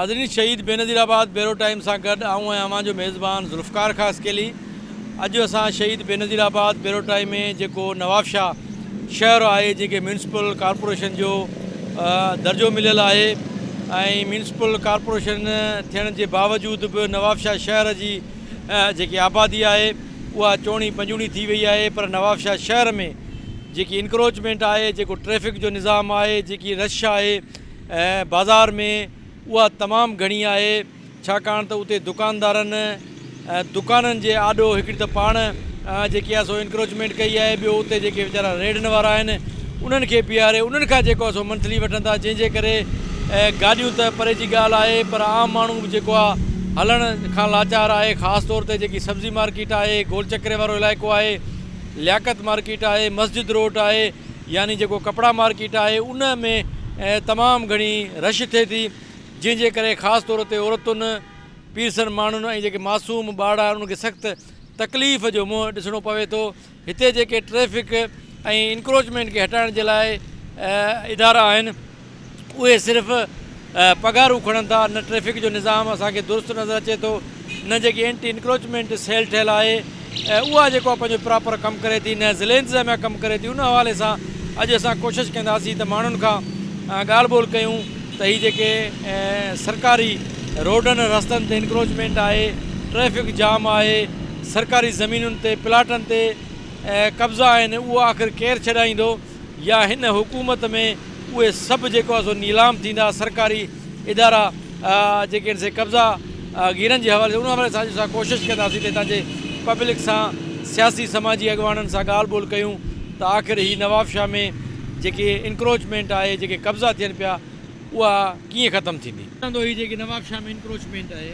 नाज़रीन, शहीद बेनज़ीराबाद बेरो टाइम सां गॾु आऊं ऐं अवां जो मेज़बान ज़ुल्फ़कार ख़ास केली। अॼु असां शहीद बेनज़ीराबाद बेरो टाइम में जेको नवाबशाह शहर आहे, जेके म्यूनसिपल कॉर्पोरेशन जो दर्जो मिलियल आहे ऐं म्यूनसिपल कॉर्पोरेशन थियण जे बावजूदि बि नवाबशाह शहर जी जेकी आबादी आहे उहा चौड़ी पंजूणी थी वई आहे। पर नवाबशाह शहर में जेकी इंक्रोचमेंट आहे, जेको ट्रैफ़िक जो निज़ाम आहे, जेकी रश आहे बाज़ार में, उहा तमामु घणी आहे। छाकाणि त उते दुकानदारनि दुकाननि जे आॾो हिकिड़ी त पाण जेकी आहे सो इंक्रोचमेंट कई आहे, ॿियो उते जेके वीचारा रेडनि वारा आहिनि उन्हनि खे बीहारे उन्हनि खां जेको आहे सो मंथली वठनि था, जंहिंजे करे गाॾियूं त परे जी ॻाल्हि आहे, पर आम माण्हू बि जेको आहे हलण खां लाचार आहे। ख़ासि तौर ते जेकी सब्ज़ी मार्केट आहे, गोल चक्रे वारो इलाइक़ो आहे, लियाकत मार्केट आहे, मस्जिद रोड आहे, यानी जेको कपिड़ा मार्केट आहे, उन में तमामु घणी रश थिए थी, जंहिंजे करे ख़ासि तौर ते औरतुनि, पीरसनि माण्हुनि ऐं जेके मासूम ॿार आहिनि उनखे सख़्तु तकलीफ़ जो मुंहुं ॾिसणो पवे थो। हिते जेके ट्रैफ़िक ऐं इंक्रोचमेंट खे हटाइण जे लाइ इदारा आहिनि उहे सिर्फ़ु पघारूं खणनि था, न ट्रैफ़िक जो निज़ाम असांखे दुरुस्त नज़र अचे थो, न जेकी एंटी इंक्रोचमेंट सेल ठहियलु आहे उहा जेको आहे पंहिंजो प्रॉपर कमु करे थी, न ज़िले इंतिज़ामिया कमु करे थी। उन हवाले सां अॼु असां कोशिशि कंदासीं त माण्हुनि खां ॻाल्हि ॿोल कयूं त हीअ जेके सरकारी रोडनि रस्तनि ते इंक्रोचमेंट आहे, ट्रैफ़िक जाम आहे, सरकारी ज़मीनुनि ते प्लाटनि ते कब्ज़ा आहिनि, उहो आख़िर केरु छॾाईंदो, या हिन हुकूमत में उहे सभु जेको आहे सो नीलाम थींदा सरकारी इदारा जेके आहिनि से कब्ज़ा गिरनि जे हवाले उन हवाले सां असां कोशिशि कंदासीं त हितां जे पब्लिक सां, सियासी समाजी अॻवाननि सां ॻाल्हि ॿोल कयूं त आख़िर ही नवाबशाह में जेके इंक्रोचमेंट आहे, जेके कब्ज़ा थियनि पिया, उहा कीअं ख़तमु थींदी। हीअ जेकी नवाबशाह में इंक्रोचमेंट आहे,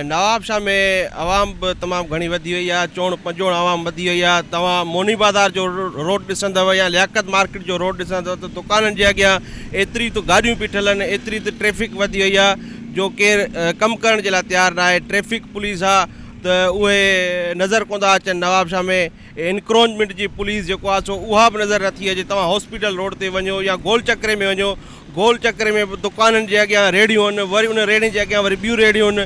नवाबशाह में आवाम बि तमामु घणी वधी वई आहे, चोण पंजोण आवाम वधी वई आहे। तव्हां मोनी बाज़ार जो रोड ॾिसंदव या लियाकत मार्केट जो रोड ॾिसंदव त दुकाननि जे अॻियां एतिरी त गाॾियूं बीठल आहिनि, एतिरी त ट्रैफ़िक वधी वई आहे जो केरु कमु करण जे लाइ तयारु न आहे। ट्रैफ़िक पुलिस आहे त उहे नज़र कोन था अचनि। नवाबशाह में इंक्रोचमेंट जी पुलिस जेको आहे सो उहा बि नज़र नथी अचे। तव्हां हॉस्पिटल रोड ते वञो या गोल चक्रे में वञो, गोल चक्रे में बि दुकाननि जे अॻियां रेड़ियूं आहिनि, वरी उन रेड़ियुनि जे अॻियां वरी ॿियूं रेड़ियूं आहिनि,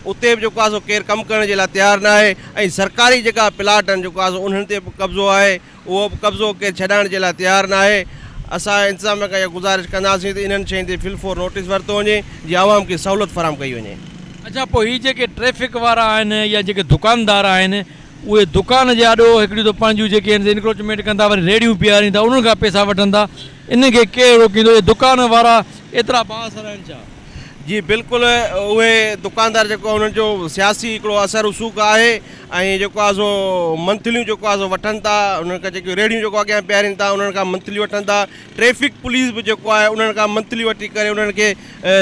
उते बि जेको आहे सो केरु कमु करण जे लाइ तयारु न आहे। ऐं सरकारी जेका प्लाट आहिनि जेको आहे सो उन्हनि ते बि कब्ज़ो आहे, उहो बि कब्ज़ो केरु छॾाइण जे लाइ तयारु न आहे। असां इंतिज़ामिया खां इहा गुज़ारिश कंदासीं त इन्हनि शयुनि ते फिलफोर नोटिस वरितो वञे जीअं आवाम खे सहूलियत फराहम कई वञे। अच्छा, पोइ हीअ जेके ट्रैफ़िक वारा आहिनि या जेके दुकानदार आहिनि उहे दुकान जे आॾो हिकिड़ी त पंहिंजूं जेके आहिनि इंक्रोचमेंट कंदा, वरी रेड़ियूं बीहारींदा, उन्हनि खां पैसा वठंदा, इनखे केरु रोकींदो? इहे दुकान वारा एतिरा बाअसर आहिनि छा? जी बिल्कुलु, उहे दुकानदार जेको आहे उन्हनि जो सियासी हिकिड़ो असर रसूख़ आहे ऐं जेको आहे सो मंथलियूं जेको आहे सो वठनि था, उन्हनि खां जेके रेड़ियूं जेको अॻियां बीहारीनि था उन्हनि खां मंथली वठनि था। ट्रैफ़िक पुलिस बि जेको आहे उन्हनि खां मंथली वठी करे उन्हनि खे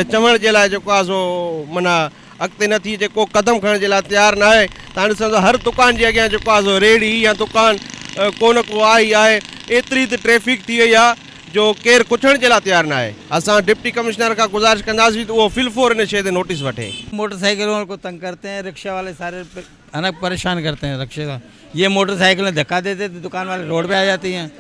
चवण जे लाइ जेको आहे सो माना अॻिते नथी अचे, को क़दम खणण जे लाइ तयारु न आहे। तव्हां ॾिसंदो हर दुकान जे अॻियां जेको आहे सो रेड़ी या दुकान को न को आहे ई आहे। एतिरी त ट्रैफ़िक थी वई आहे जो केरु कुछण जे लाइ तयारु न आहे। असां डिप्टी कमिश्नर का गुजारिश कंदासीं तो वो फिलफोर इन शइ ते नोटिस वठे। मोटरसाइकिलों को तंग करते हैं, रिक्शा वाले सारे है ना परेशान करते हैं। रिक्शा ये मोटरसाइकिलें धक्का देते तो दुकान वाले रोड पे आ जाती हैं,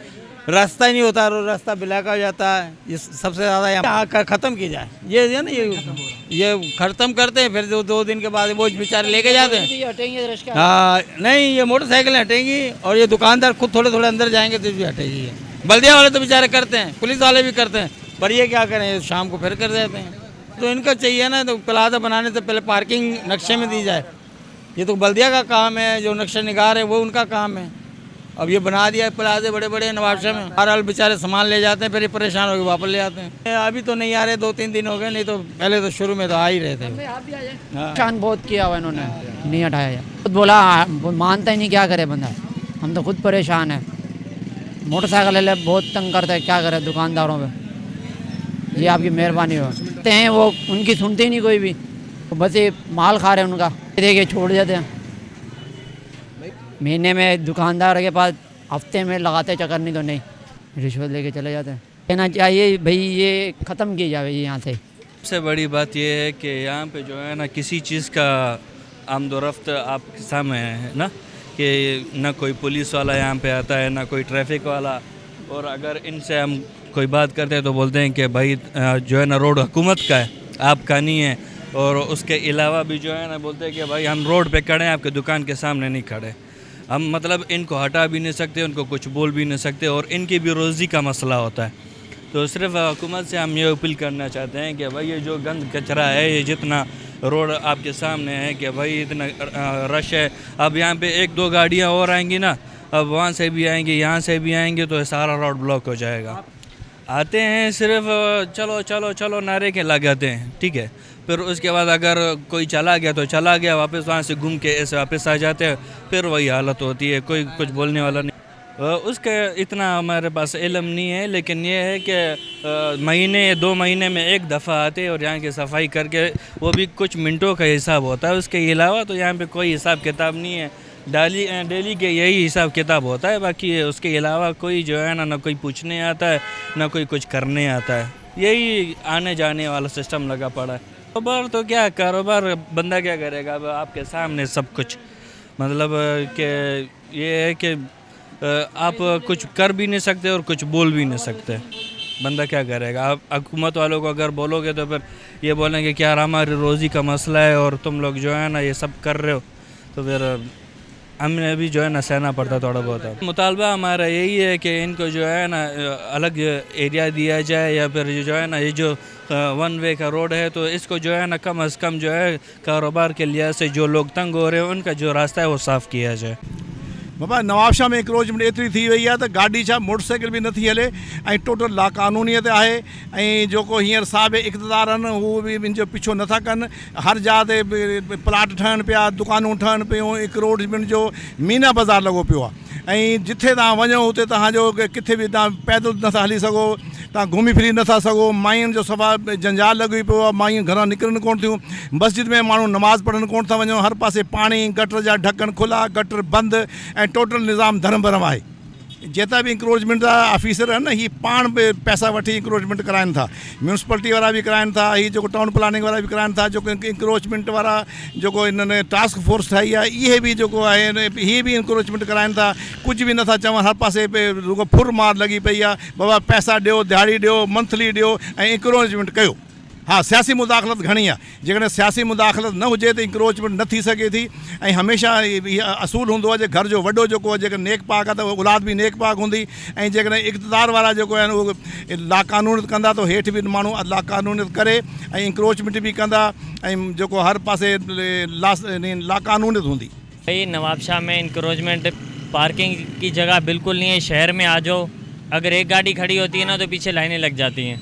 रास्ता ही नहीं होता, रास्ता ब्लॉक हो जाता है। ये सबसे ज़्यादा यहाँ ख़त्म की जाए, ये है ना, ये ख़त्म करते हैं, फिर दो दिन के बाद वो बेचारे लेके जाते हैं। हाँ नहीं, ये मोटरसाइकिलें हटेंगी और ये दुकानदार खुद थोड़े थोड़े अंदर जाएंगे तो भी हटेगी। बल्दिया वाले तो बेचारे करते हैं, पुलिस वाले भी करते हैं, पर ये क्या करें, शाम को फिर कर देते हैं। तो इनका चाहिए ना, तो प्लाजा बनाने से पहले पार्किंग नक्शे में दी जाए। ये तो बल्दिया का काम है, जो नक्शा निगार है वो उनका काम है। अब ये बना दिया प्लाजे बड़े बड़े नवाबशाह में, हर हाल बेचारे सामान ले जाते हैं, फिर ये परेशान होकर वापस ले आते हैं। अभी तो नहीं आ रहे, 2-3 दिन हो गए, नहीं तो पहले तो शुरू में तो आ ही रहे थे। शान बहुत किया हुआ इन्होंने, नहीं हटाया। खुद बोला मानता ही नहीं, क्या करे बंदा, हम तो खुद परेशान है। मोटरसाइकिल वाले बहुत तंग करते हैं, क्या करे दुकानदारों पे। ये आपकी मेहरबानी हो हैं, वो उनकी सुनते ही नहीं कोई भी, बस ये माल खा रहे हैं उनका, दे के छोड़ देते हैं। महीने में दुकानदार के पास हफ्ते में लगाते चक्कर, नहीं तो नहीं रिश्वत लेके चले जाते हैं। कहना चाहिए भाई ये ख़त्म की जाए यहाँ से। सबसे बड़ी बात ये है कि यहाँ पे जो है ना, किसी चीज़ का आमदोरफ्त आपके सामने है ना, कि ना कोई पुलिस वाला यहाँ पे आता है, ना कोई ट्रैफिक वाला। और अगर इनसे हम कोई बात करते हैं तो बोलते हैं कि भाई जो है ना रोड हुकूमत का है, आपका नहीं है। और उसके अलावा भी जो है ना बोलते हैं कि भाई हम रोड पे खड़े हैं, आपके दुकान के सामने नहीं खड़े। हम मतलब इनको हटा भी नहीं सकते, उनको कुछ बोल भी नहीं सकते, और इनकी भी रोज़ी का मसला होता है। तो सिर्फ हुकूमत से हम ये अपील करना चाहते हैं कि भाई ये जो गंद कचरा है, ये जितना रोड आपके सामने है कि भाई इतना रश है, अब यहाँ पे 1-2 गाड़ियाँ और आएंगी ना, अब वहाँ से भी आएंगे, यहाँ से भी आएंगे, तो सारा रोड ब्लॉक हो जाएगा। आते हैं सिर्फ चलो चलो चलो नारे के लगाते हैं, ठीक है, फिर उसके बाद अगर कोई चला गया तो चला गया, वापस वहाँ से घूम के ऐसे वापस आ जाते हैं, फिर वही हालत होती है, कोई कुछ बोलने वाला नहीं। उसके इतना हमारे पास इल्म नहीं है, लेकिन ये है कि महीने 2 महीने में एक दफ़ा आते और यहाँ की सफाई करके, वो भी कुछ मिनटों का हिसाब होता है, उसके अलावा तो यहाँ पे कोई हिसाब किताब नहीं है। डेली के यही हिसाब किताब होता है, बाकी उसके अलावा कोई जो है ना कोई पूछने आता है, ना कोई कुछ करने आता है। यही आने जाने वाला सिस्टम लगा पड़ा है। कारोबार तो क्या, कारोबार बंदा क्या करेगा, अब आपके सामने सब कुछ, मतलब कि ये है कि आप कुछ कर भी नहीं सकते और कुछ बोल भी नहीं सकते, बंदा क्या करेगा। आप हुकूमत वालों को अगर बोलोगे तो फिर ये बोलेंगे कि यार हमारी रोज़ी का मसला है और तुम लोग जो है ना ये सब कर रहे हो, तो फिर हमें भी जो है ना सहना पड़ता थोड़ा बहुत। मुतालबा हमारा यही है कि इनको जो है ना अलग एरिया दिया जाए, या फिर जो है ना ये जो 1 वे का रोड है, तो इसको जो है ना कम अज़ कम जो है कारोबार के लिहाज से जो लोग तंग हो रहे हैं उनका जो रास्ता है वो साफ़ किया जाए। बाबा नवाबशाह में इंक्रोचमेंट एतिरी थी वई आहे त गाॾी छा मोटरसाइकिल बि नथी हले, ऐं टोटल लाक़ानूनीयत आहे। ऐं जेको हींअर साहिब इक़्तिदार आहिनि उहो बि इन जो पीछो नथा कनि, हर जॻह ते प्लाट ठहनि पिया, दुकानूं ठहनि पियूं, इंक्रोचमेंट जो मीना बाज़ार लॻो पियो आहे। ऐं जिथे तव्हां वञो उते तव्हांजो किथे बि तव्हां पैदल नथा हली सघो, तव्हां घुमी फिरी नथा सघो, मायुनि जो सफ़ा जंजाल लॻी पियो आहे, मायूं घरां निकिरनि कोन थियूं, मस्जिद में माण्हू नमाज़ पढ़नि कोन था वञूं, हर पासे पाणी, गटर जा ढकन खुला, गटर बंदि, ऐं टोटल निज़ाम धर्म भरम आहे। जेतिरा बि इंक्रोचमेंट जा ऑफिसर आहिनि न, ही पाण बि पैसा वठी इंक्रोचमेंट कराइनि था, म्यूनसिपलिटी वारा बि कराइनि था, ही जेको टाउन प्लानिंग वारा बि कराइनि था, जेको इंक्रोचमेंट वारा जेको इन्हनि टास्क फोर्स ठाही आहे, इहे बि जेको आहे इहे बि इंक्रोचमेंट कराइनि था, कुझु बि नथा चवनि, हर पासे रुगो फुर मार लॻी पई आहे, बाबा पैसा ॾियो, दिहाड़ी ॾियो, मंथली ॾियो ऐं इंक्रोचमेंट कयो। हाँ, सियासी मुदाख़लत घणी आहे, जेकॾहिं सियासी मुदाख़लत न हुजे त इंक्रोचमेंट न थी सघे थी। ऐं हमेशह इहा असूल हूंदो आहे जे घर जो वॾो जेको आहे, जेकर नेक पाक आहे त औलाद बि नेक पाक हूंदी, ऐं जेकॾहिं इक़्तिदार वारा जेको आहिनि उहो लाक़ानूनियत कंदा त हेठि बि माण्हू लाक़ानूनियत करे ऐं इंक्रोचमेंट बि कंदा, ऐं जेको हर पासे लाक़ानूनियत हूंदी। भाई नवाबशाह में इंक्रोचमेंट पार्किंग की जगह बिल्कुल नहीं है। शहर में आ जाओ, अगर एक गाड़ी खड़ी होती है ना तो पीछे लाइनें लग जाती हैं,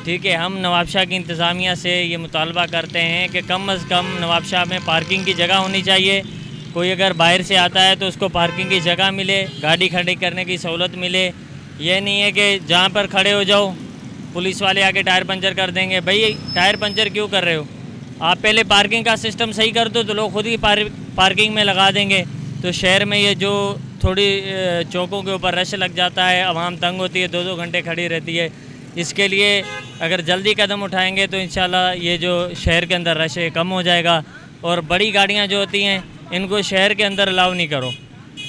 ठीक है। हम नवाबशाह की इंतज़ामिया से ये मुतालबा करते हैं कि कम अज़ कम नवाबशाह में पार्किंग की जगह होनी चाहिए। कोई अगर बाहर से आता है तो उसको पार्किंग की जगह मिले, गाड़ी खड़ी करने की सहूलत मिले। ये नहीं है कि जहाँ पर खड़े हो जाओ पुलिस वाले आके टायर पंचर कर देंगे। भाई टायर पंचर क्यों कर रहे हो? आप पहले पार्किंग का सिस्टम सही कर दो तो लोग खुद ही पार्किंग में लगा देंगे। तो शहर में ये जो थोड़ी चौकों के ऊपर रश लग जाता है, आवाम तंग होती है, 2-2 घंटे खड़ी रहती है। इसके लिए अगर जल्दी कदम उठाएंगे तो इंशाल्लाह ये जो शहर के अंदर रश है कम हो जाएगा। और बड़ी गाड़ियाँ जो होती हैं इनको शहर के अंदर अलाउ नहीं करो।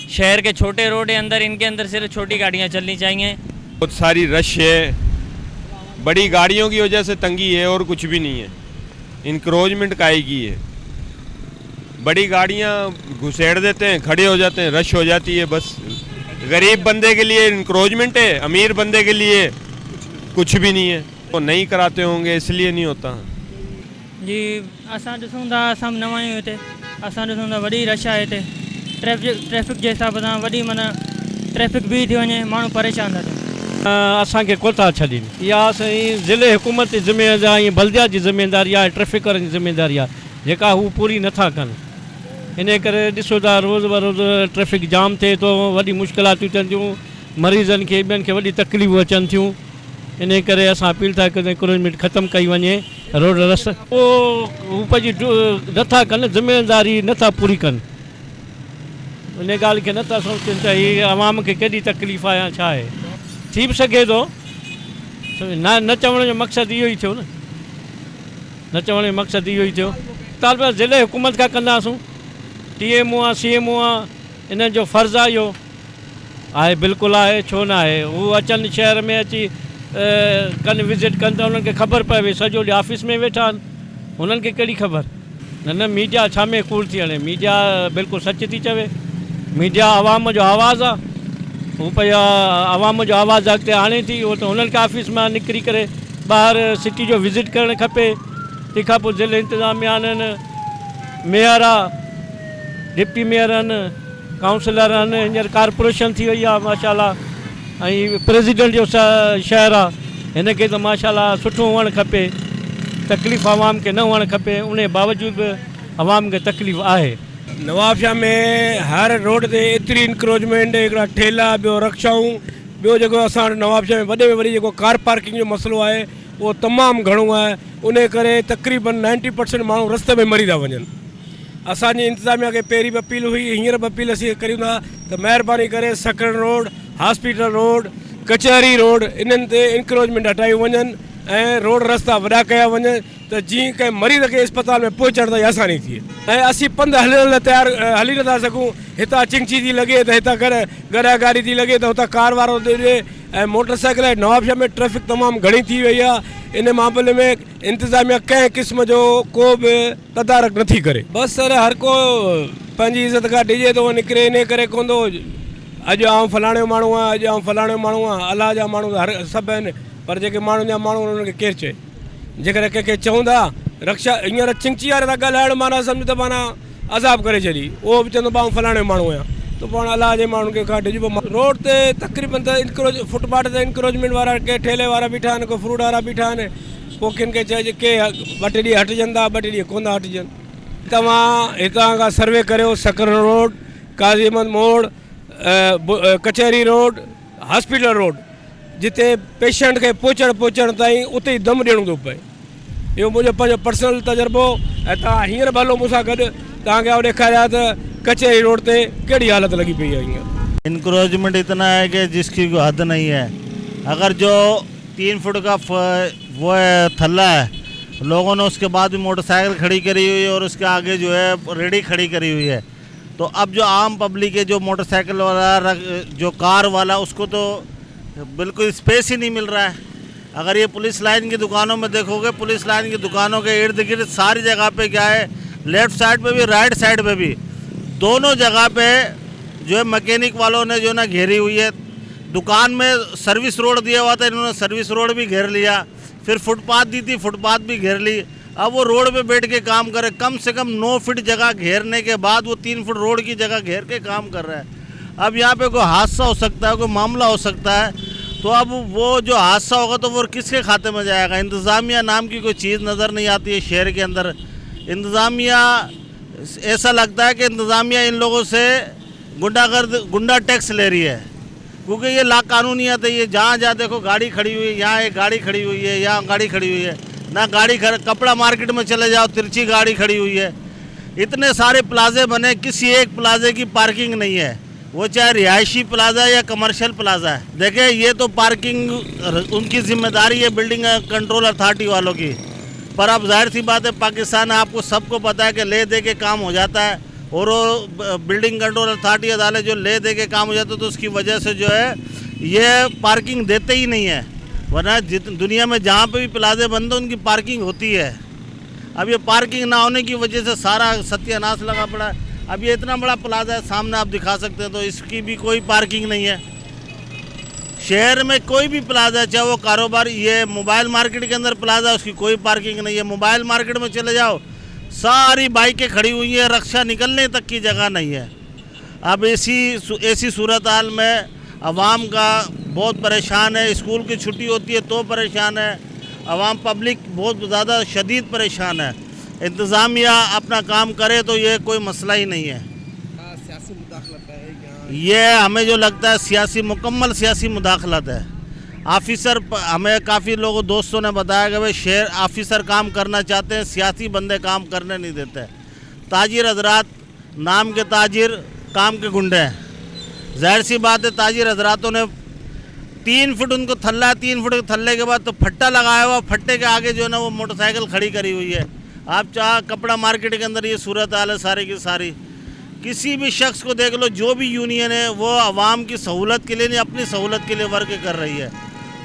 शहर के छोटे रोड के अंदर, इनके अंदर सिर्फ छोटी गाड़ियाँ चलनी चाहिए। बहुत सारी रश है, बड़ी गाड़ियों की वजह से तंगी है और कुछ भी नहीं है। इंक्रोचमेंट काहे की है, बड़ी गाड़ियाँ घुसेड़ देते हैं, खड़े हो जाते हैं, रश हो जाती है। बस गरीब बंदे के लिए इंक्रोचमेंट है, अमीर बंदे के लिए कुछ भी नहीं है। वो नहीं कराते होंगे इसलिए नहीं होता जी। असां ॾिसूं था, असां नवां आहियूं हिते, असां ॾिसूं था वॾी रश आहे हिते। ट्रैफिक जे हिसाब सां वॾी माना ट्रैफिक बि थी वञे, माण्हू परेशान था थियनि। असांखे कोता छॾीनि, इहा साईं ज़िले हुकूमत जी ज़िमेदारी, बल्दिया जी ज़िमेदारी आहे, ट्रैफिक वारनि जी ज़िमेदारी आहे, जेका हू पूरी नथा कनि। इन करे ॾिसो था रोज़ बरोज़ ट्रैफिक जाम थिए थो, वॾी मुश्किलातूं थियनि थियूं, मरीज़नि खे ॿियनि खे वॾी तकलीफ़ूं अचनि थियूं। इन करे असां अपील था कयूं इंक्रोचमेंट ख़तमु कई वञे, रोड रस्ता उहो पंहिंजी नथा कनि, ज़िमेदारी नथा पूरी कनि, इन ॻाल्हि खे नथा सोचनि त हीअ आवाम खे केॾी तकलीफ़ आहे या छा आहे। थी बि सघे थो, न चवण जो मक़सदु इहो ई थियो न चवण जो मक़सदु इहो ई थियो। तालबा ज़िले हुकूमत खां कंदासूं, TMO आहे, CMO आहे, इन्हनि जो फ़र्ज़ु आहे, इहो आहे, बिल्कुलु आहे, छो न आहे। हू अचनि शहर में अची कनि, विज़िट कनि त उन्हनि खे ख़बर पए भई सॼो ॾींहुं ऑफिस में वेठा आहिनि, उन्हनि खे कहिड़ी ख़बर न मीडिया छा में कूड़ थी हणे मीडिया बिल्कुलु सच थी चवे मीडिया आवाम जो आवाज़ आहे हू पई आवाम जो आवाज़ु अॻिते आणे थी उहो त उन्हनि खे ऑफिस मां निकिरी करे ॿाहिरि सिटी जो विज़िट करणु खपे तंहिंखां पोइ ज़िले इंतिज़ामिया आहिनि मेयर आहे डिप्टी मेयर आहिनि काउंसलर आहिनि हींअर कॉर्पोरेशन थी वई आहे माशाल्लाह ऐं प्रेसिडेंट जो शहर आहे हिन खे त माशाल्लाह सुठो हुअणु खपे तकलीफ़ आवाम खे न हुअणु खपे उन बावजूद बि आवाम खे तकलीफ़ आहे। नवाबशाह में हर रोड ते एतिरी इंक्रोचमेंट हिकिड़ा ठेला ॿियो रक्षाऊं ॿियो जेको असां वटि नवाबशाह में वॾे में वॾी जेको कार पार्किंग जो मसइलो आहे उहो तमामु घणो आहे उन करे तक़रीबन 90% माण्हू रस्ते में मरी था वञनि। असांजी इंतिज़ामिया खे पहिरीं बि अपील हुई हींअर बि अपील असीं करियूं था त महिरबानी करे सकड़ रोड हॉस्पिटल रोड कचहरी रोड इन्हनि ते इंक्रोचमेंट हटायूं वञनि ऐं रोड रस्ता वॾा कया वञनि त जीअं कंहिं मरीज़ खे अस्पताल में पहुचण ताईं आसानी थिए ऐं असीं पंधु हलण लाइ तयारु हली नथा सघूं हितां चिंची थी लॻे त हितां गॾा गाॾी थी लॻे त हुतां कार वारो थो ॾिए ऐं मोटरसाइकिल आहे नवाबशाह में ट्रैफिक तमामु घणी थी वई आहे इन मामले में इंतिज़ामिया कंहिं क़िस्म जो को बि तदारक नथी करे बसि सर हर को पंहिंजी इज़त खां डिॼे थो निकिरे इन करे कोन थो अॼु आउं फलाणे माण्हू आहियां अॼु आउं फलाणे माण्हू आहियां अलाह जा माण्हू हर सभु आहिनि पर जेके माण्हुनि जा माण्हू उन्हनि खे केरु चए जेकॾहिं कंहिंखे चऊं था रक्षा हींअर चिंची वारे था ॻाल्हाइण माना सम्झ त माना अज़ाब करे छॾी उहो बि चवंदो भाउ फलाणे माण्हू आहियां त पाण अलाह जे माण्हुनि खे खां डिॼिबो रोड ते तक़रीबन त फुटपाथ ते इंक्रोचमेंट वारा के ठेले वारा बीठा आहिनि को फ्रूट वारा बीठा आहिनि को किन खे चइजे के 2 ॾींहं हटिजनि था 2 ॾींहं कोन था हटिजनि तव्हां हितां खां सर्वे करियो सकड़ रोड काज़ी अहमद मोड़ कचहरी रोड हॉस्पिटल रोड जिते पेशेंट खे पहुचण ताईं उते ई दम ॾियणो थो पए इहो मुंहिंजो पंहिंजो पर्सनल तजुर्बो ऐं तव्हां हींअर बि हलो मूंसां गॾु तव्हांखे आउं ॾेखारिया त कचहरी रोड ते कहिड़ी हालत लॻी पई आहे हींअर। इंक्रोचमेंट इतना है कि जिसकी कोई हद नहीं है अगर जो 3 फुट का वो है थल्ला है लोगों ने उसके बाद भी मोटरसाइकिल खड़ी करी हुई है और उसके आगे जो है रेडी खड़ी करी हुई है तो अब जो आम पब्लिक है जो मोटरसाइकिल वाला जो कार वाला उसको तो बिल्कुल स्पेस ही नहीं मिल रहा है। अगर ये पुलिस लाइन की दुकानों में देखोगे पुलिस लाइन की दुकानों के इर्द गिर्द सारी जगह पे क्या है लेफ़्ट साइड पे भी राइट साइड पे भी दोनों जगह पे जो है मैकेनिक वालों ने जो ना घेरी हुई है। दुकान में सर्विस रोड दिया हुआ था इन्होंने सर्विस रोड भी घेर लिया फिर फुटपाथ दी थी फुटपाथ भी घेर ली अब वो रोड पे बैठ के काम करे कम से कम 9 फीट जगह घेरने के बाद वो 3 फुट रोड की जगह घेर के काम कर रहा है। अब यहाँ पे कोई हादसा हो सकता है कोई मामला हो सकता है तो अब वो जो हादसा होगा तो वो किसके खाते में जाएगा। इंतज़ामिया नाम की कोई चीज़ नज़र नहीं आती है शहर के अंदर। इंतज़ामिया ऐसा लगता है कि इंतज़ामिया इन लोगों से गुंडा टैक्स ले रही है क्योंकि ये लाकानूनियत है। ये जहाँ देखो गाड़ी खड़ी हुई है यहाँ एक गाड़ी खड़ी हुई है यहाँ गाड़ी खड़ी हुई है ना गाड़ी कपड़ा मार्केट में चले जाओ तिरछी गाड़ी खड़ी हुई है। इतने सारे प्लाजे बने किसी एक प्लाजे की पार्किंग नहीं है वो चाहे रिहायशी प्लाजा या कमर्शियल प्लाजा है। देखिए ये तो पार्किंग उनकी जिम्मेदारी है बिल्डिंग कंट्रोल अथॉरिटी वालों की पर अब जाहिर सी बात है पाकिस्तान आपको सबको पता है कि ले दे के काम हो जाता है और वो बिल्डिंग कंट्रोल अथॉरिटी अदालत जो ले दे के काम हो जाता है तो उसकी वजह से जो है ये पार्किंग देते ही नहीं है वरना दुनिया में जहाँ पे भी प्लाजे बंद उनकी पार्किंग होती है। अब ये पार्किंग ना होने की वजह से सारा सत्यानाश लगा पड़ा है। अब ये इतना बड़ा प्लाजा है सामने आप दिखा सकते हैं तो इसकी भी कोई पार्किंग नहीं है। शहर में कोई भी प्लाजा चाहे वो कारोबार ये मोबाइल मार्केट के अंदर प्लाजा उसकी कोई पार्किंग नहीं है। मोबाइल मार्केट में चले जाओ सारी बाइकें खड़ी हुई हैं रक्षा निकलने तक की जगह नहीं है। अब ऐसी सूरत हाल में आवाम का बहुत परेशान है। स्कूल की छुट्टी होती है तो परेशान है आवाम पब्लिक बहुत ज़्यादा शदीद परेशान है। इंतज़ामिया अपना काम करे तो ये कोई मसला ही नहीं है। सियासी मुदाखलत है ये हमें जो लगता है मुकम्मल सियासी मुदाखलत है। ऑफिसर हमें काफ़ी लोगों दोस्तों ने बताया कि भाई शहर ऑफिसर काम करना चाहते हैं सियासी बंदे काम करने नहीं देते। ताजिर हजरात नाम के ताजिर काम के गुंडे हैं। जाहिर सी बात है ताजिर हजरातों ने 3 फुट उनको थल्ला है 3 फुट के थल्ले के बाद तो फट्टा लगाया हुआ फट्टे के आगे जो है ना वो मोटरसाइकिल खड़ी करी हुई है। आप चाहे कपड़ा मार्केट के अंदर ये सूरत हाल है सारी की सारी। किसी भी शख्स को देख लो जो भी यूनियन है वो आवाम की सहूलत के लिए नहीं अपनी सहूलत के लिए वर्क कर रही है।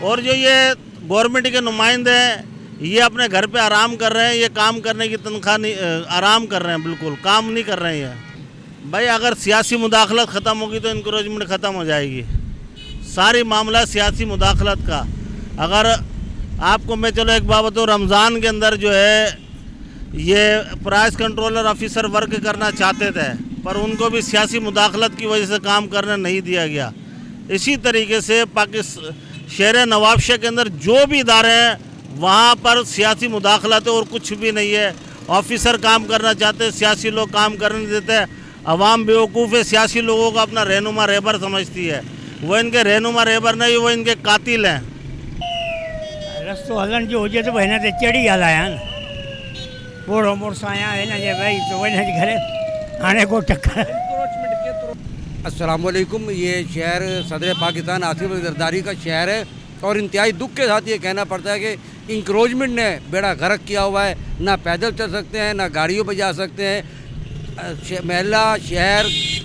और जो ये गवर्नमेंट के नुमाइंदे हैं ये अपने घर पे आराम कर रहे हैं, ये काम करने की तनख्वाह नहीं, आराम कर रहे हैं, बिल्कुल काम नहीं कर रहे हैं। भाई अगर सियासी मुदाखलत ख़त्म होगी तो इंक्रोचमेंट ख़त्म हो जाएगी। सारी मामला सियासी मुदाखलत का। अगर आपको मैं चलो एक बात बताऊँ, रमज़ान के अंदर जो है ये प्राइस कंट्रोलर ऑफिसर वर्क करना चाहते थे, पर उनको भी सियासी मुदाखलत की वजह से काम करने नहीं दिया गया। इसी तरीके से शहर नवाबशाह के अंदर जो भी इदारे हैं वहाँ पर सियासी मुदाखलत है और कुछ भी नहीं है। ऑफिसर काम करना चाहते हैं, सियासी लोग काम करने नहीं देते। अवाम बेवकूफ़ है, सियासी लोगों को अपना रहनुमा रहबर समझती है। वो इनके रहनुमा रहबर नहीं, वो इनके कातिल हैं। रस्तो हलन जो हुजे तो हिन ते चढ़ी हलाया न बोड़ो मुड़ुस आया हिन जे भई तो हिन जे घरे हाणे को टक्कर। अस्सलाम वालेकुम। ये शहर सदर पाकिस्तान आसिफ अली जरदारी का शहर है और इंतहाई दुख के साथ ये कहना पड़ता है कि इंक्रोचमेंट ने बेड़ा गर्क किया हुआ है। ना पैदल चल सकते हैं, ना गाड़ियों पर जा सकते हैं। महल्ला, शहर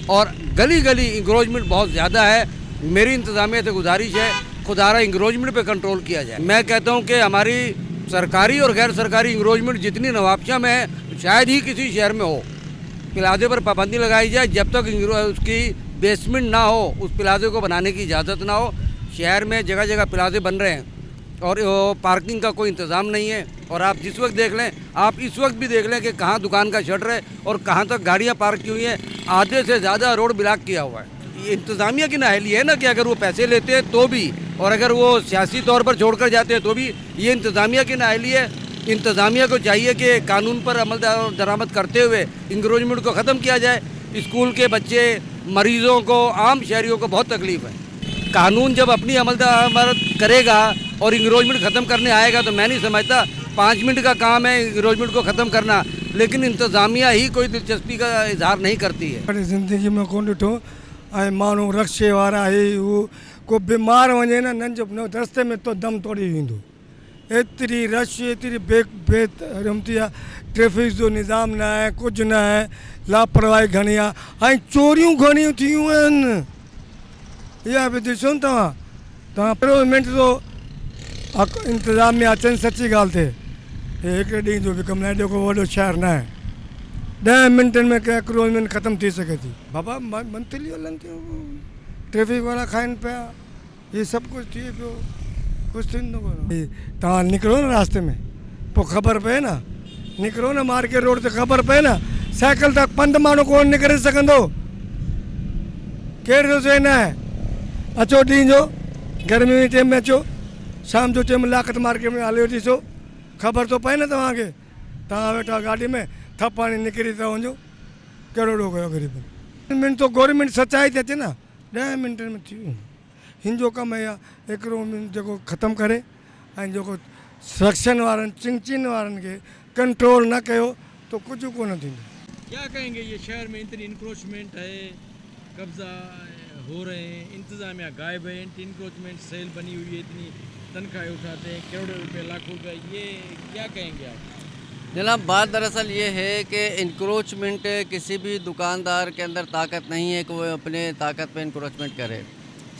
और गली गली इंक्रोचमेंट बहुत ज़्यादा है। मेरी इंतज़ामिया से गुजारिश है खुदारा इंक्रोचमेंट पे कंट्रोल किया जाए। मैं कहता हूँ कि हमारी सरकारी और गैर सरकारी इंक्रोचमेंट जितनी नवाबशाह में है शायद ही किसी शहर में हो। प्लाजे पर पाबंदी लगाई जाए, जब तक उसकी बेसमेंट ना हो, उस प्लाजे को बनाने की इजाज़त ना हो। शहर में जगह जगह प्लाजे बन रहे हैं और पार्किंग का कोई इंतज़ाम नहीं है। और आप जिस वक्त देख लें, आप इस वक्त भी देख लें कि कहाँ दुकान का शटर है और कहाँ तक गाड़ियाँ पार्क की हुई हैं। आधे से ज़्यादा रोड ब्लॉक किया हुआ है। ये इंतज़ामिया की नाअहली है ना कि अगर वो पैसे लेते हैं तो भी, और अगर वो सियासी तौर पर छोड़ कर जाते हैं तो भी, ये इंतज़ामिया की नाअहली है। इंतज़ामिया को चाहिए कि कानून पर अमल दरामद करते हुए इंक्रोचमेंट को ख़त्म किया जाए। स्कूल के बच्चे, मरीज़ों को, आम शहरियों को बहुत तकलीफ़ है। कानून जब अपनी अमल दरामद करेगा और इंक्रोचमेंट ख़त्म करने आएगा तो मैं नहीं समझता 5 मिनट का काम है इंक्रोचमेंट को ख़त्म करना, लेकिन इंतज़ामिया ही कोई दिलचस्पी का इजहार नहीं करती है। ज़िंदगी में कोन ॾिठो ऐं माण्हू रक्शे वारा हे हू को बीमार वञे न रस्ते में तो दम तोड़ी वेंदो। एतिरी रश, एतिरी बेरहमती आहे, ट्रैफिक जो निज़ाम न आहे, कुझु न आहे, लापरवाही घणी आहे ऐं चोरियूं घणियूं थियूं आहिनि। इहा बि ॾिसो न तव्हां पहिरियों मिंट जो इंतज़ाम में अचनि, सची ॻाल्हि थिए। हे हिकिड़े ॾींहं जो बि कमु न आहे, जेको वॾो शहर न आहे। 10 मिंटनि में कंहिं इंक्रोचमेंट ख़त्म थी सघे थी। बाबा मंथलियूं हलनि थियूं, ट्रैफिक वारा खाइनि पिया, इहे सभु कुझु थिए पियो, कुझु थींदो कोन। तव्हां निकिरो न रास्ते में पोइ ख़बर पए न, निकिरो न मार्केट रोड ते ख़बर पए न। साइकिल तक पंधु माण्हू कोन निकिरे सघंदो, केरु थो चए न आहे। अचो ॾींहं जो गर्मी जे टाइम में अचो, शाम जो टाइम लाकत मार्केट में हलियो ॾिसो, ख़बर थो पए न तव्हांखे। तव्हां वेठा गाॾी में थप पाणी निकिरी था वञो, कहिड़ो ॾोह कयो ग़रीबनि। मिंट तो गवर्नमेंट सचाई थी अचे न, 10 मिंटनि में थी वियो। हिन जो कमु आहे हिकिड़ो जेको ख़त्म करे ऐं जेको सेक्शन वारनि, चिंचिन वारनि खे कंट्रोल न कयो तो कुझु कोन थींदो। क्या कहेंगे, ये शहर में इतनी इंक्रोचमेंट है, कब्जा हो रहे हैं, इंतज़ामिया गायब है, इंक्रोचमेंट सेल बनी हुई है, इतनी तनख्वाहें उठाते हैं, करोड़ों रुपए, लाखों रुपए, ये क्या कहेंगे आप? जनाब, बात दरअसल ये है कि इंक्रोचमेंट किसी भी दुकानदार के अंदर ताकत नहीं है कि वो अपने ताकत पे इंक्रोचमेंट करे।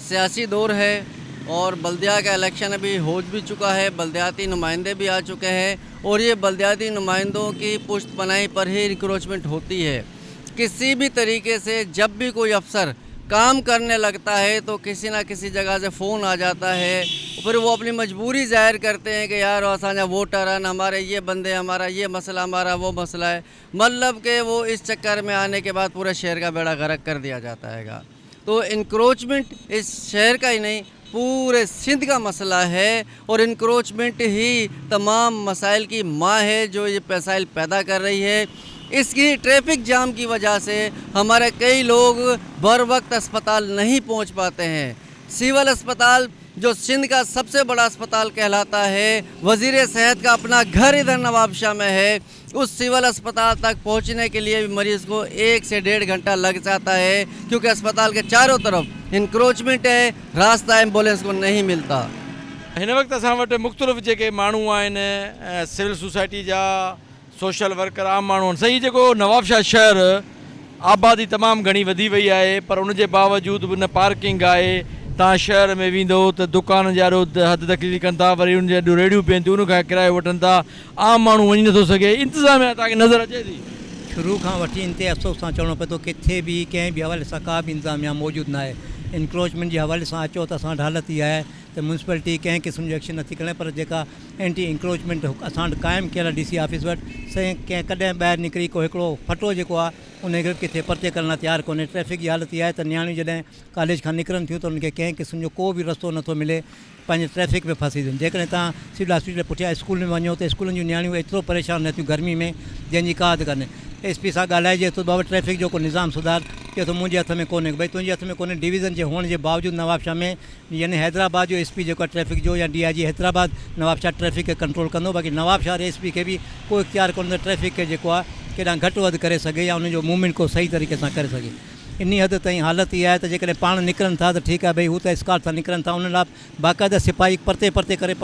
सियासी दौर है और बल्दिया का इलेक्शन अभी हो भी चुका है, बल्दियाती नुमाइंदे भी आ चुके हैं और ये बल्दियाती नुमाइंदों की पुश्त पनाही पर ही इंक्रोचमेंट होती है। किसी भी तरीके से जब भी कोई अफसर काम करने लगता है तो किसी ना किसी जगह से फ़ोन आ जाता है, फिर वो अपनी मजबूरी ज़ाहिर करते हैं कि यार असांजा वोटर हैं, हमारे ये बंदे, हमारा ये मसला, हमारा वो मसला है। मतलब कि वो इस चक्कर में आने के बाद पूरे शहर का बेड़ा गर्क कर दिया जाता है। तो इंक्रोचमेंट इस शहर का ही नहीं, पूरे सिंध का मसला है और इंक्रोचमेंट ही तमाम मसाइल की माँ है जो ये मसाइल पैदा कर रही है। इसकी ट्रैफिक जाम की वजह से हमारे कई लोग बर वक्त अस्पताल नहीं पहुंच पाते हैं। सिविल अस्पताल जो सिंध का सबसे बड़ा अस्पताल कहलाता है, वज़ीर सेहत का अपना घर इधर नवाबशाह में है, उस सिविल अस्पताल तक पहुंचने के लिए भी मरीज़ को 1 से 1.5 घंटा लग जाता है क्योंकि अस्पताल के चारों तरफ इंक्रोचमेंट है, रास्ता एम्बुलेंस को नहीं मिलता। हिन वक्त असां वटि मुख़्तलिफ़ जेके माण्हू आहिनि, सिविल सोसाइटी जा, सोशल वर्कर, आम माण्हू आहिनि। सही जेको नवाबशाह शहर आबादी तमामु घणी वधी वई आहे पर उनजे बावजूदि बि न पार्किंग आहे, तव्हां शहर में वेंदो त दुकान जा हद तकलीफ़ कनि था, वरी उन जे रेड़ियूं पइनि थियूं, उनखां किरायो वठनि था, आम माण्हू वञी नथो सघे। इंतिज़ामिया तव्हांखे नज़र अचे थी? शुरू खां वठी इंते अफ़सोस सां चवणो पए थो किथे बि कंहिं बि हवाले सां का बि इंतिज़ामिया मौजूदु न आहे। इंक्रोचमेंट जे हवाले सां अचो त असां वटि हालत इहा आहे त म्यूनसिपैलिटी कंहिं क़िस्म जो एक्शन नथी खणे, पर जेका एंटी इंक्रोचमेंट असां वटि क़ाइमु कयल आहे DC ऑफिस वटि, साईं कंहिं कॾहिं ॿाहिरि निकिरी को हिकिड़ो फटो जेको आहे उनखे किथे परते करण लाइ तयारु कोन्हे। ट्रैफिक जी हालत इहा आहे त नियाणियूं जॾहिं कॉलेज खां निकिरनि थियूं त उनखे कंहिं क़िस्म जो को बि रस्तो नथो मिले, पंहिंजे ट्रैफिक में फसी थियूं। जेकॾहिं तव्हां सिविल हॉस्पिटल पुठियां स्कूल में वञो त स्कूलनि जूं नियाणियूं एतिरो परेशान न थियूं गर्मी में जंहिंजी का हद कान्हे। SP सां ॻाल्हाइजे थो बाबा ट्रैफिक जो को निज़ाम सुधार, चए थो मुंहिंजे हथ में कोन्हे। भई तुंहिंजे हथ में कोन्हे, डिवीज़न जे हुअण जे बावजूदि नवाबशाह में यानी हैदराबाद जो SP जेको आहे ट्रैफिक जो या DIG हैदराबाद नवाबशाह ट्रैफिक खे कंट्रोल कंदो, बाक़ी नवाबशाह SP खे बि को इख्तियार कोन्हे ट्रैफिक खे जेको आहे केॾांहुं घटि वधि करे सघे या उनजो मूवमेंट को सही तरीक़े सां करे सघे। इन हद ताईं हालत इहा आहे त जेकॾहिं पाण निकिरनि था त ठीकु आहे, भई हू त स्काट सां निकिरनि था, उन लाइ बाक़ाइदा सिपाही परते करे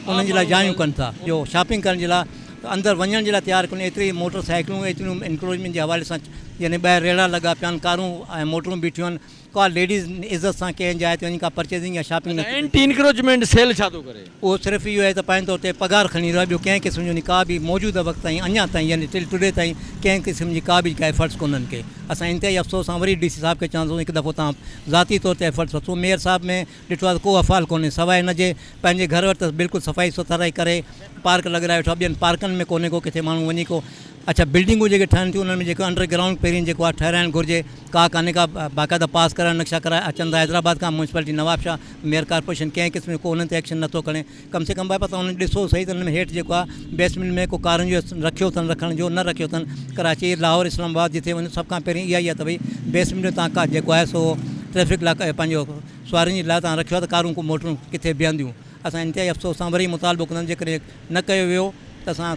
उन्हनि जे लाइ जायूं कनि था जो शॉपिंग करण जे लाइ अंदरि वञण जे लाइ तयारु कोन्हे। एतिरी मोटर साइकिलूं एतिरियूं इंक्रोचमेंट जे हवाले सां यानी ॿाहिरि रेड़ा लॻा पिया आहिनि, कारूं ऐं मोटरूं बीठियूं आहिनि, का लेडीज़ इज़त सां कंहिं जाइ ते वञी का परचेजिंग या शॉपिंग। एंटी इंक्रोचमेंट सेल छा थो करे? उहो सिर्फ़ु इहो आहे त पंहिंजे तौर ते पघार खणी रहियो, ॿियो कंहिं क़िस्म जो का बि मौजूदा वक़्त ताईं अञा ताईं यानी टिल टुडे ताईं कंहिं क़िस्म जी का बि एफर्ट्स कोन्हनि के। असां इंतिहाई अफ़सोस सां वरी DC साहिब खे चवंदासीं हिकु दफ़ो तव्हां ज़ाती तौर ते एफर्ट्स वठो। मेयर साहिब में ॾिठो आहे त को अफ़ाल कोन्हे, सवाइ हिन जे पंहिंजे घर वटि त बिल्कुलु सफ़ाई सुथराई करे पार्क लॻाए वेठो आहे, ॿियनि पार्कनि में कोन्हे को किथे माण्हू वञी को। अच्छा बिल्डिंगूं जेके ठहनि थियूं उन्हनि में जेको अंडरग्राउंड पहिरीं जेको आहे ठहिराइणु घुरिजे, का कान्हे का बाक़ाइदा पास कराइण नक्शा कराए अचनि था हैदराबाद खां म्यूनसिपैलिटी नवाबशाह मेयर कॉर्पोरेशन कंहिं क़िस्म जो को उन्हनि ते एक्शन नथो खणे। कम से कम भाई पता उन्हनि ॾिसो सही त उन में हेठि जेको आहे बेसमेंट में को कारुनि जो रखियो अथनि, रखण जो न रखियो अथनि। कराची लाहौर इस्लामाबाद जिथे वञो सभ खां पहिरीं इहा ई आहे त भई बेसमेंट में तव्हां का जेको आहे सो ट्रैफिक लाइ पंहिंजो सवारियुनि जे लाइ तव्हां रखियो आहे त कारूं को मोटरूं किथे बीहंदियूं। असां इंतिहाई अफ़सोस सां वरी मुतालबो कंदा जेकॾहिं न कयो वियो त असां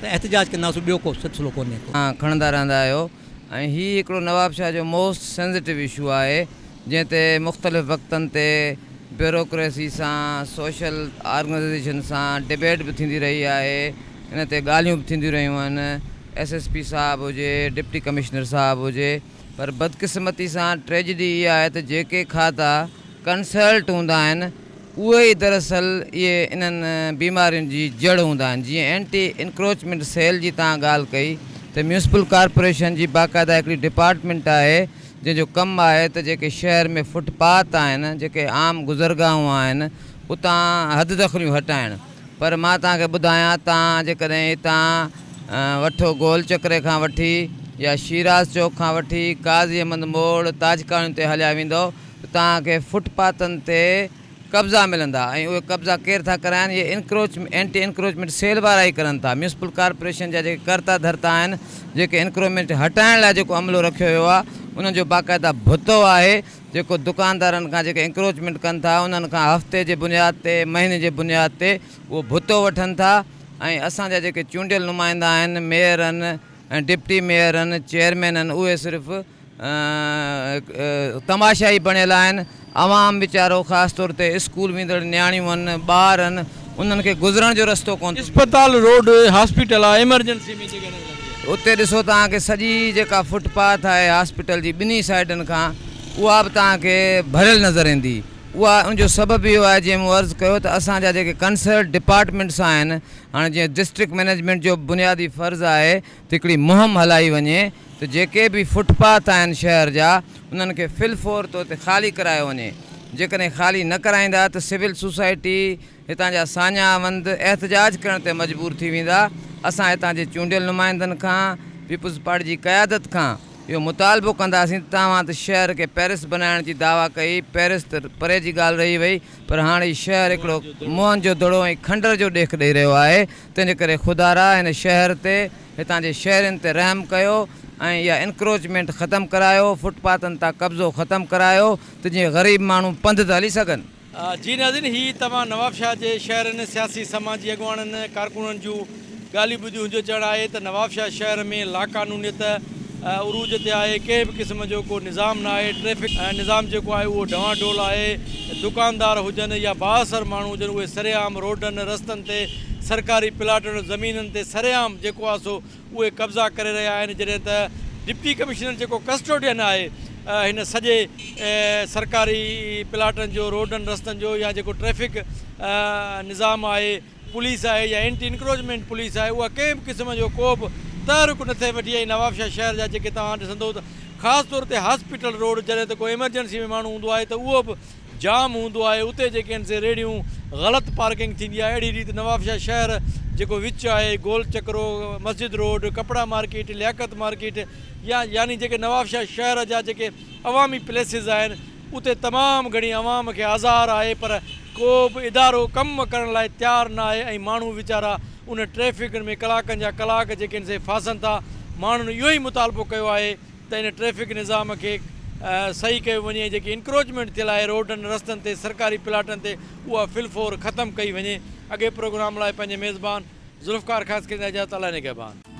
एहतजाज कंदासीं, ॿियो को सिलसिलो कोन्हे। खणंदा रहंदा आहियो ऐं हीउ हिकिड़ो नवाबशाह जो मोस्ट सेंसिटिव इशू आहे जंहिं ते मुख़्तलिफ़ वक़्तनि ते ब्यूरोक्रेसी सां सोशल ऑर्गेनाइज़ेशन सां डिबेट बि थींदी रही आहे, इन ते ॻाल्हियूं बि थींदियूं रहियूं आहिनि। SSP साहिबु हुजे, डिप्टी कमिश्नर साहिबु हुजे, पर बदकिस्मती सां ट्रेजिडी इहा आहे त जेके खाता कंसल्ट हूंदा आहिनि उहे ई दरअसल इहे इन्हनि बीमारियुनि जी जड़ हूंदा आहिनि। जीअं एंटी इंक्रोचमेंट सेल जी तव्हां ॻाल्हि कई त म्यूनसिपल कॉर्पोरेशन जी बाक़ाइदा हिकिड़ी डिपार्टमेंट आहे जंहिंजो कमु आहे त जेके शहर में फुटपाथ आहिनि, जेके आम गुज़रगाहूं आहिनि, उतां हद दख़लियूं हटाइणु। पर मां तव्हांखे ॿुधायां, तव्हां जेकॾहिं हितां वठो गोल चक्रे खां वठी या शिराज चौक खां वठी काज़ी अहमद मोड़ ताजकाणियुनि ते हलिया वेंदो त तव्हांखे फुटपाथनि ते कब्ज़ा मिलंदा ऐं उहे कब्ज़ा केरु था कराइनि? इहे एंटी इंक्रोचमेंट सेल वारा ई करनि था। म्यूनसिपल कॉर्पोरेशन जा जेके कर्ता धर्ता आहिनि, जेके इंक्रोचमेंट हटाइण लाइ जेको अमलो रखियो वियो आहे, उन्हनि जो बाक़ाइदा भुतो आहे जेको दुकानदारनि खां जेके इंक्रोचमेंट कनि था उन्हनि खां हफ़्ते जे बुनियाद ते, महीने जे बुनियाद ते उहो भुतो वठनि था। ऐं असांजा जेके चूंडियल नुमाइंदा आहिनि, मेयर आहिनि ऐं डिप्टी मेयर आहिनि, चेयरमैन आहिनि, उहे सिर्फ़ु तमाशा ई बणियल आहिनि। आवाम वीचारो ख़ासि तौर ते स्कूल वेंदड़ नियाणियूं आहिनि, ॿार आहिनि, उन्हनि खे गुज़रण जो रस्तो कोन्हे। अस्पताल रोड हॉस्पिटल आहे, एमरजेंसी में जेके उते ॾिसो तव्हांखे सॼी जेका फुटपाथ आहे हॉस्पिटल जी ॿिन्ही साइडनि खां, उहा बि तव्हांखे भरियल नज़र ईंदी। उहा उनजो सबबु इहो आहे जीअं मूं अर्ज़ु कयो त असांजा जेके कंसर्न डिपार्टमेंट्स आहिनि, हाणे जीअं डिस्ट्रिक्ट मैनेजमेंट जो बुनियादी फ़र्ज़ु आहे त हिकिड़ी मुहिम हलाई वञे त जेके बि फुटपाथ आहिनि शहर जा उन्हनि खे फिलफोर तौर ते ख़ाली करायो वञे। जेकॾहिं ख़ाली न कराईंदा त सिविल सोसाइटी हितां जा सान्यावंद एहतजाज करण ते मजबूर थी वेंदा। असां हितां जे चूंडियल नुमाइंदनि खां, पीपुल्स पार्टी जी क़यादत खां इहो मुतालबो कंदासीं त तव्हां त शहर खे पेरिस बनाइण जी दावा कई, पेरिस त परे जी ॻाल्हि रही वई, पर हाणे शहर हिकिड़ो मोहन जो दड़ो ऐं खंडर जो ॾेख ॾेई रहियो आहे। तंहिंजे करे ख़ुदारा हिन शहर ते, हितां जे शहरनि ते रहम कयो ऐं इहा इंक्रोचमेंट ख़तमु करायो, फुटपाथनि तां कब्ज़ो ख़तमु करायो त जीअं ग़रीब माण्हू पंधु था हली सघनि। जी नाज़रीन, ही तव्हां नवाबशाह जे शहरनि, सियासी समाजी अॻुवाणनि, कारकुननि जूं ॻाल्हियूं ॿुधियूं। हुनजो चवणु आहे त नवाबशाह शहर में लाक़ानूनियत उरूज ते आहे, कंहिं बि क़िस्म जो को निज़ाम न आहे। ट्रैफिक निज़ाम जेको आहे उहो डवाडोल आहे। दुकानदार हुजनि या बाअसर माण्हू हुजनि, उहे सरेआम रोडनि, रस्तनि ते, सरकारी प्लाटनि, ज़मीननि ते सरेआम जेको आहे सो उहे कब्ज़ा करे रहिया आहिनि। जॾहिं त डिप्टी कमिश्नर जेको कस्टोडियन आहे हिन सॼे सरकारी प्लाटनि जो रोडनि रस्तनि जो या जेको ट्रैफ़िक निज़ाम आहे पुलिस आहे या एंटी इंक्रोचमेंट पुलिस आहे उहा कंहिं बि क़िस्म जो को बि तहरुक नथे वठी आई। नवाबशाह शहर जा जेके तव्हां ॾिसंदो त ख़ासि तौर ते हॉस्पिटल रोड जॾहिं त कोई एमरजेंसी में माण्हू हूंदो आहे त उहो बि जाम हूंदो आहे। उते जेके आहिनि से रेड़ियूं ग़लति पार्किंग थींदी आहे। अहिड़ी रीति नवाबशाह शहर जेको विच आहे गोल चक्रो मस्जिद रोड कपिड़ा मार्केट लियाकत मार्केट यानी जेके नवाबशाह शहर जा जेके अवामी प्लेसिस आहिनि उते तमामु घणी अवाम खे आज़ार आहे पर को बि इदारो कमु करण लाइ तयारु न आहे ऐं माण्हू वीचारा उन ट्रैफ़िक में कलाकनि जा कलाक जेके आहिनि से फासनि था। माण्हुनि इहो ई मुतालबो कयो आहे त इन ट्रैफ़िक निज़ाम खे सही कयो वञे। जेकी इंक्रोचमेंट थियल आहे रोडनि रस्तनि ते सरकारी प्लाटनि ते उहा फिलफोर ख़तमु कई वञे। अॻे प्रोग्राम लाइ पंहिंजे मेज़बान ज़ुल्फ़कार ख़ासि खे इजाज़त अलाए निगहबान।